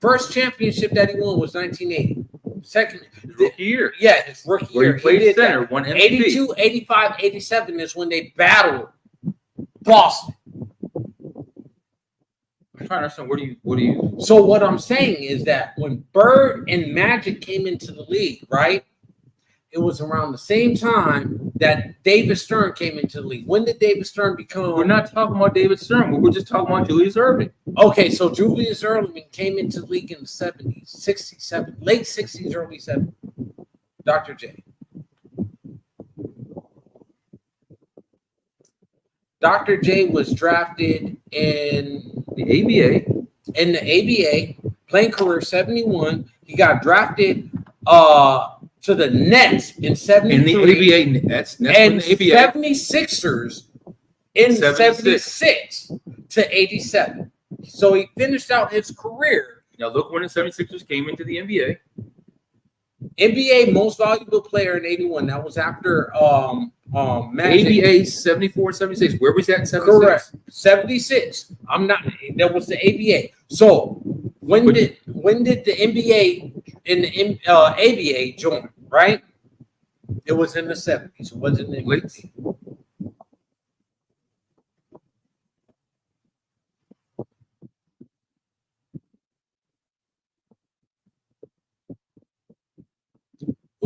First championship that he won was 1980. Second year. Yeah, his rookie year. He played center, won MVP. 82, 85, 87 is when they battled Boston. I'm trying to understand what do you So what I'm saying is that when Bird and Magic came into the league, right? It was around the same time that David Stern came into the league. When did David Stern become? We're not talking about David Stern. We're just talking about Julius Erving. Okay, so Julius Erving came into the league in the 70s, 67, late 60s, early 70s. Dr. J. Dr. J was drafted in the ABA. In the ABA, playing career 71. He got drafted to the Nets in 73. In the ABA, that's and the ABA. 76ers in 76 to 87. So he finished out his career. Now look when the 76ers came into the NBA. NBA most valuable player in 81. That was after Magic. ABA 74, 76. Where was that in 76? Correct. 76. That was the ABA. So when did the NBA and the ABA join, right? It was in the 70s. It wasn't in the late.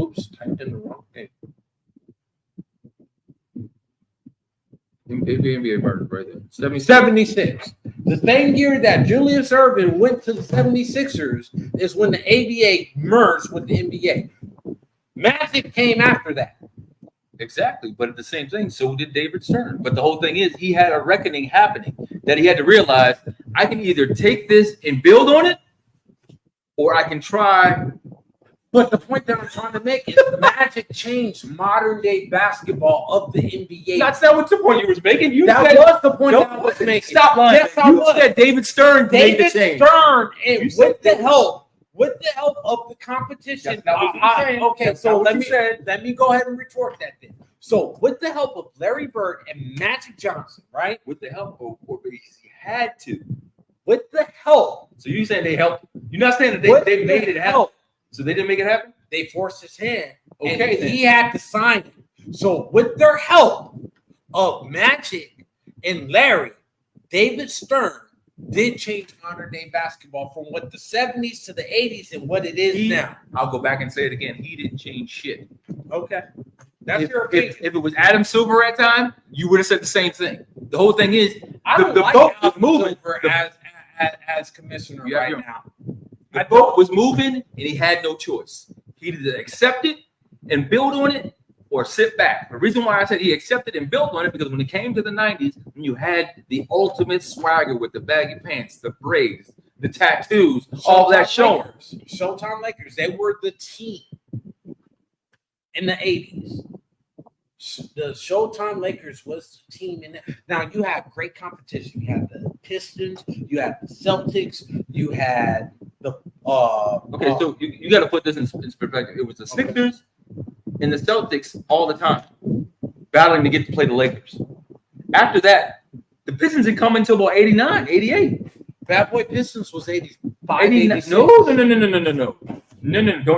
Oops, typed in the wrong thing. NBA murder right there. 76. The same year that Julius Erving went to the 76ers is when the ABA merged with the NBA. Magic came after that. Exactly, but at the same thing, so did David Stern. But the whole thing is he had a reckoning happening that he had to realize I can either take this and build on it, or I can try. But the point that I'm trying to make is Magic changed modern day basketball of the NBA. That's not what the point you were making. Was the point that I was making. Stop lying. Yes, you said David Stern made the change. David Stern, and with the help of the competition. Okay, so let me go ahead and retort that then. So with the help of Larry Bird and Magic Johnson, right? With the help of he had to. With the help. So you're saying they helped? You're not saying that they made it happen. So they didn't make it happen? They forced his hand. Okay, and he had to sign it. So with their help of Magic and Larry, David Stern did change modern day basketball from what the 70s to the 80s and what it is now. I'll go back and say it again. He didn't change shit. Okay. That's your opinion. If it was Adam Silver at time, you would have said the same thing. The whole thing is the boat was moving as commissioner now. The boat was moving, and he had no choice. He either accept it and build on it, or sit back. The reason why I said he accepted and built on it because when it came to the 90s, when you had the ultimate swagger with the baggy pants, the braids, the tattoos, all that showing. Showtime Lakers, they were the team. in the 80s. The Showtime Lakers was the team in it. Now you had great competition. You had the Pistons, you had the Celtics, you had the okay, so you got to put this in perspective. It was the Sixers and the Celtics all the time, battling to get to play the Lakers. After that, the Pistons didn't come until about 89, 88. Bad Boy Pistons was 85, 86. No, don't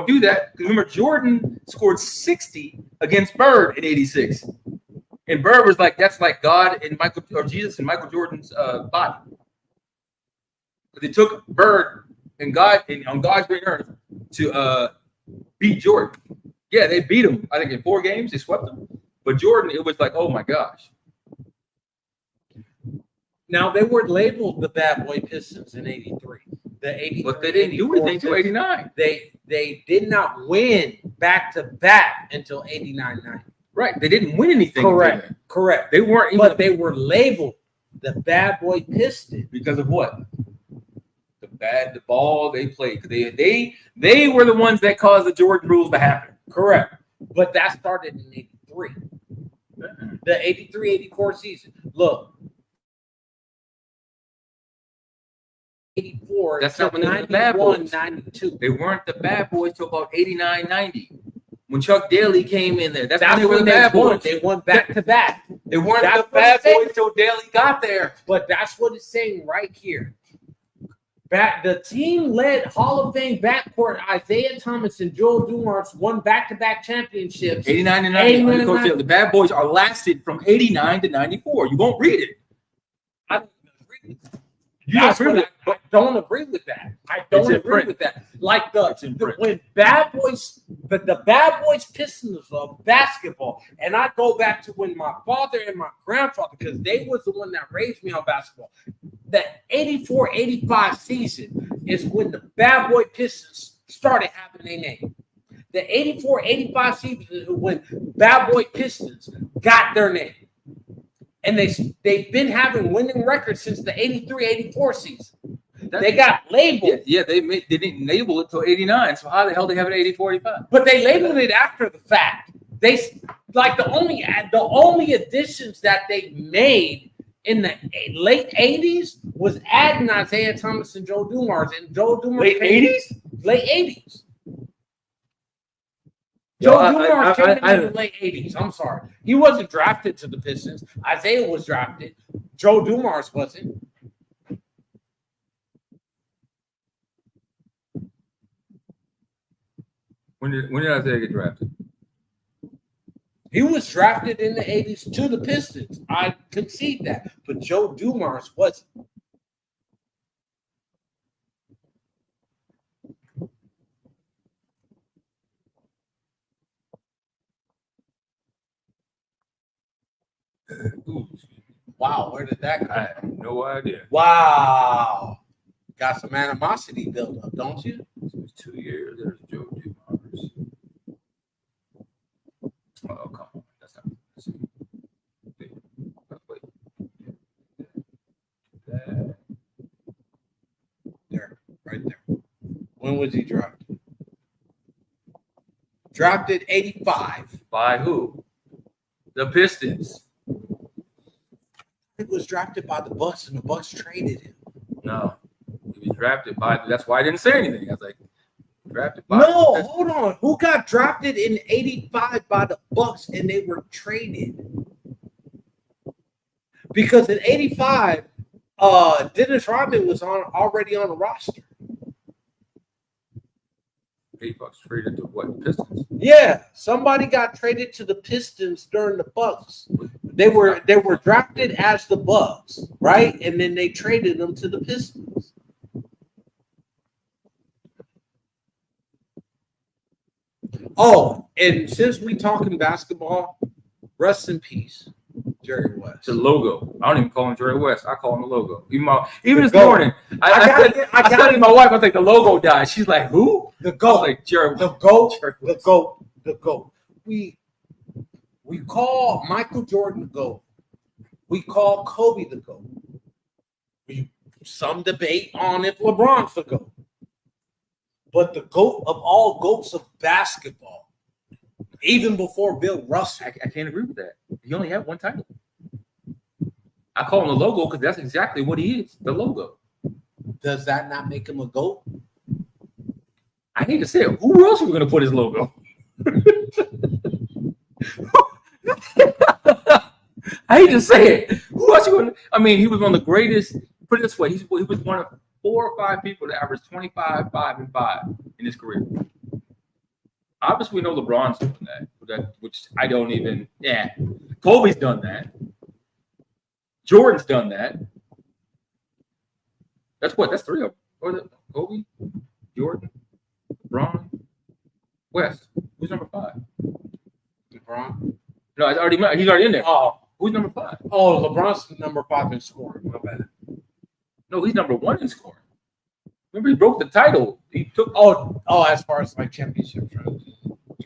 do that. Because remember, Jordan scored 60 against Bird in 86. And Bird was like, that's like God and Michael, or Jesus and Michael Jordan's body. But they took Bird and God on God's green earth to beat Jordan. Yeah, they beat him, I think, in 4 games. They swept him. But Jordan, it was like, oh my gosh. Now they were labeled the Bad Boy Pistons in '83. But they didn't do anything until '89. They did not win back to back until '89-90. Right. They didn't win anything. Correct. They weren't even, but they were labeled the Bad Boy Pistons because of what? The ball they played. They were the ones that caused the Jordan rules to happen. Correct. But that started in '83. The 83-84 season. Look. 84. That's not when they were the Bad Boys. 92. They weren't the Bad Boys till about 89, 90. When Chuck Daly came in there. That's when they were the Bad Boys. They won back to back. They weren't the Bad Boys till Daly got there. But that's what it's saying right here. The team led Hall of Fame backcourt Isaiah Thomas and Joel Dumars won back-to-back championships. 89 and 90. The Bad Boys are lasted from 89 to 94. You won't read it. I don't agree with that. I don't agree with that. Like when Bad Boys, the Bad Boys Pistons of basketball, and I go back to when my father and my grandfather, because they was the one that raised me on basketball. The 84-85 season is when the Bad Boy Pistons started having their name. The 84-85 season is when Bad Boy Pistons got their name. And they've been having winning records since the 83-84 season. They got labeled. Yeah, they didn't label it till 89. So how the hell they have it 84-85? But they labeled it after the fact. They like the only additions that they made in the late 80s was adding Isaiah Thomas and Joe Dumars. And Joe Dumars late 80s? Late 80s. Joe Dumars came in the late 80s. I'm sorry. He wasn't drafted to the Pistons. Isaiah was drafted. Joe Dumars wasn't. When did Isaiah get drafted? He was drafted in the 80s to the Pistons. I concede that. But Joe Dumars wasn't. Ooh. Wow, where did that come from? I have no idea. Wow. Got some animosity built up, don't you? It was 2 years. There's Joe Dumars. Oh, come on. That's not. Wait. There, right there. When was he drafted? Drafted 85. By who? The Pistons. He was drafted by the Bucks, and the Bucks traded him. No, he was drafted by. That's why I didn't say anything. I was like, drafted by. No, hold on. Who got drafted in '85 by the Bucks, and they were traded? Because in '85, Dennis Rodman was already on the roster. Bucks traded to what? Pistons. Yeah, somebody got traded to the Pistons during the Bucks. They were drafted as the Bucks, right? And then they traded them to the Pistons. Oh, and since we talking basketball, rest in peace, Jerry West. It's a logo. I don't even call him Jerry West. I call him the logo. Even this morning, I said to my wife, I was like, the logo died. She's like, who? The GOAT. Like, Jerry. The GOAT. The GOAT. The GOAT. We call Michael Jordan the GOAT. We call Kobe the GOAT. Some debate on if LeBron's the GOAT. But the GOAT of all GOATs of basketball Even before Bill Russell. I can't agree with that. He only had one title. I call him the logo because that's exactly what he is, the logo. Does that not make him a GOAT? I hate to say it. Who else are we going to put his logo? I hate to say it. Who else are going to? I mean, he was one of the greatest. Put it this way. He was one of 4 or 5 people that averaged 25, 5, and 5 in his career. Obviously, we know LeBron's doing that, which I don't even. Yeah, Kobe's done that. Jordan's done that. That's 3 of them. Or Kobe, Jordan, LeBron, West. Who's number 5? LeBron. No, he's already in there. Oh, who's number 5? Oh, LeBron's number 5 in scoring. My bad. No, he's number 1 in scoring. Remember, he broke the title. He took. Oh, as far as like championship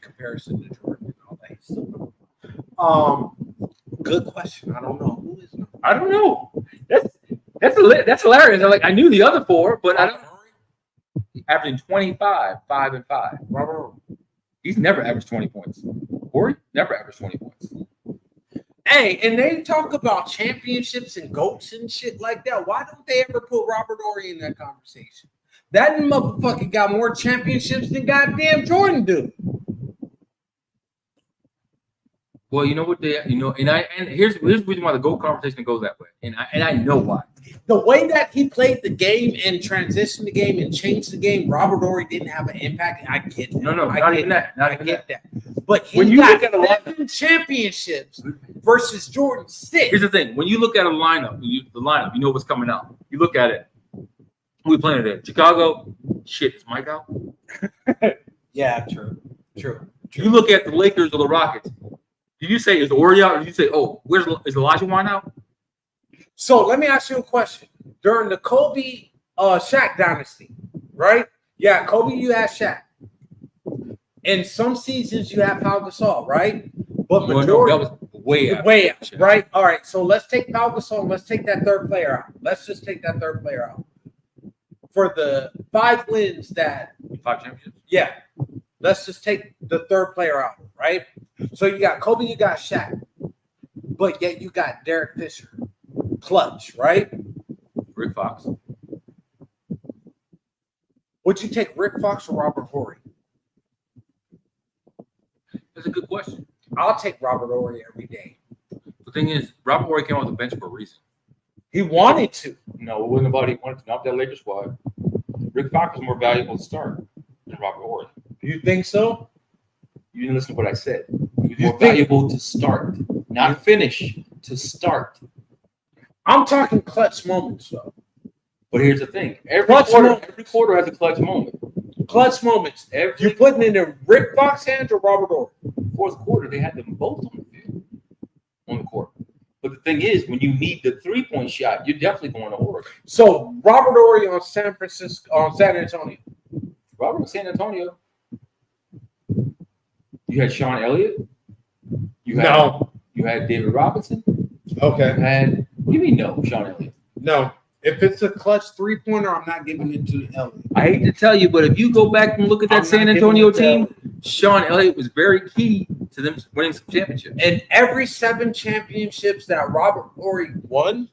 comparison to Jordan and all that. Good question. I don't know who is. I don't know. That's hilarious. I knew the other 4, but I don't. Averaging 25, 5, and 5. Robert. He's never averaged 20 points. Horry never averaged 20 points. Hey, and they talk about championships and GOATs and shit like that. Why don't they ever put Robert Horry in that conversation? That motherfucker got more championships than goddamn Jordan do. Well, you know what and here's the reason why the GOAT conversation goes that way, and I know why. The way that he played the game and transitioned the game and changed the game, Robert Horry didn't have an impact. I get that. No, not even that. Not even that. But he when you got look at a lot 7 championships versus Jordan 6. Here's the thing: when you look at a lineup, you know what's coming out. You look at it. Who we playing today? Chicago. Shit, is Mike out? Yeah, true. You look at the Lakers or the Rockets. Did you say is Horry out, or did you say, is Elijah Wan out? So let me ask you a question. During the Kobe Shaq dynasty, right? Yeah, Kobe, you had Shaq. In some seasons, you have Pau Gasol, right? But majority that was way out. Right? All right. So let's take Pau Gasol and let's take that third player out. Let's just take that third player out. For the 5 wins that 5 championships. Yeah. Let's just take the third player out, right? So you got Kobe, you got Shaq, but yet you got Derek Fisher, clutch, right? Rick Fox. Would you take Rick Fox or Robert Horry? That's a good question. I'll take Robert Horry every day. The thing is, Robert Horry came off the bench for a reason. He wanted to. No, it wasn't about he wanted to knock that Lakers squad. Rick Fox was more valuable to start than Robert Horry. You think so? You didn't listen to what I said. He was more valuable to start, not finish, to start. I'm talking clutch moments, though. But here's the thing. Every quarter has a clutch moment. Clutch moments. You putting it in Rick Fox hands or Robert Horry? Fourth quarter, they had them both on the field, on the court. But the thing is, when you need the 3-point shot, you're definitely going to Oregon. So Robert Horry on San Antonio. Robert was San Antonio. You had Sean Elliott. You had David Robinson. Okay. What do you mean no, Sean Elliott? No. If it's a clutch 3-pointer, I'm not giving it to Elliott. I hate to tell you, but if you go back and look at that San Antonio team, Sean Elliott was very key to them winning some championships. And every 7 championships that Robert Horry won,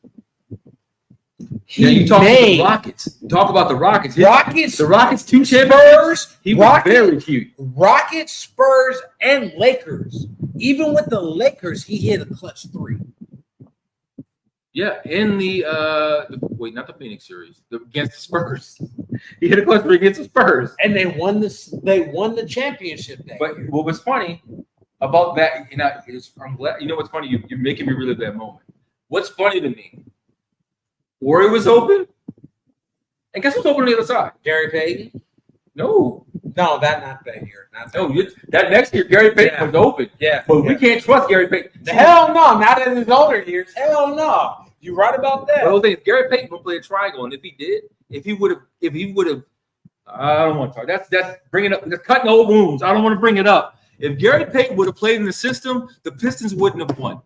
you talk about the Rockets. Talk about the Rockets. The Rockets 2 championships. He was very cute. Rockets, Spurs, and Lakers. Even with the Lakers, he hit a clutch 3. Yeah, in the not the Phoenix series, against the Spurs. He hit a clutch 3 against the Spurs, and they won the championship that But year. what was funny about that, I'm glad. You know what's funny? You're making me relive that moment. What's funny to me? Horry was open, and guess who's open on the other side? Gary Payton? No, not that year. That next year, Gary Payton was open. Yeah, but we can't trust Gary Payton. Hell no, not in his older years. Hell no. You right about that. Well, Gary Payton would play a triangle, and if he would have, I don't want to talk. That's bringing up, that's cutting old wounds. I don't want to bring it up. If Gary Payton would have played in the system, the Pistons wouldn't have won. I'm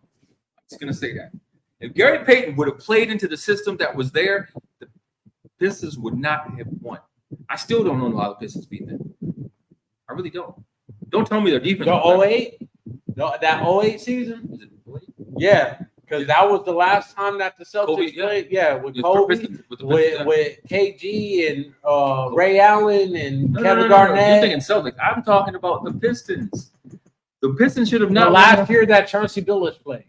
just gonna say that. If Gary Payton would have played into the system that was there, the Pistons would not have won. I still don't know how the Pistons beat them. I really don't. Don't tell me their defense. The 08? No, that 08 season? Was it 08? Yeah, because that was the last time that the Celtics Kobe, played. Yeah, with With Kobe, Pistons, with the Pistons, with KG and Ray Allen and Kevin No. Garnett. You're thinking Celtics. I'm talking about the Pistons. The Pistons should have The not last year that Chauncey Billups played.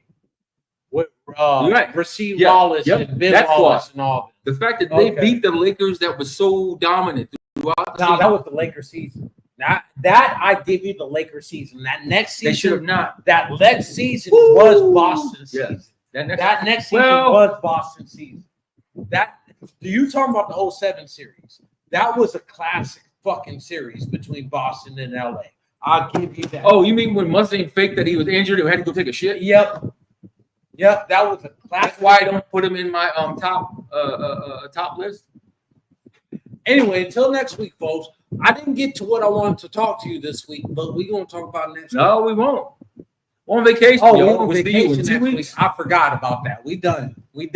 With right. Rasheed Yeah. Wallace Yep. and Bill That's Wallace why. and all. The fact that they Okay. beat the Lakers that was so dominant throughout the No, season. that was the Lakers season. That I give you the Lakers season. That next They should have season, not. that next season Woo! was Boston Yeah. season. That Next season was Boston season. That you talking about the 07 series? That was a classic fucking series between Boston and LA. I'll give you that. Oh, you mean when Mustang faked that he was injured and had to go take a shit? Yep. That was a classic. That's why I don't put him in my top list. Anyway, until next week, folks. I didn't get to what I wanted to talk to you this week, but we're gonna talk about next week. No, we won't. We're on vacation. Oh, yo. we're on We'll see you vacation in 2 next week. weeks. I forgot about that. We done. We'll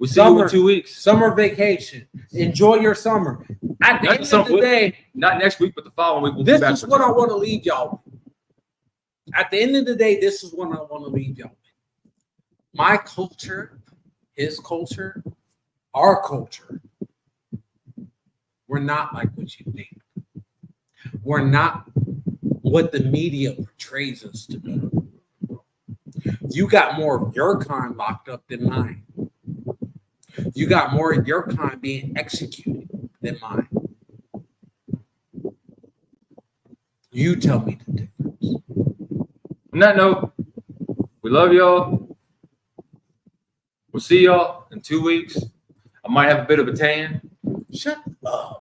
see you in 2 weeks. Summer vacation. Enjoy your summer. At the end of the day, Not next week, but the following week. We'll be this back is with what you. I want to leave y'all with. At the end of the day, this is what I want to leave y'all with. My culture, his culture, our culture, we're not like what you think. We're not what the media portrays us to be. You got more of your kind locked up than mine. You got more of your kind being executed than mine. You tell me the difference. On that note, we love y'all. We'll see y'all in 2 weeks. I might have a bit of a tan. Shut up.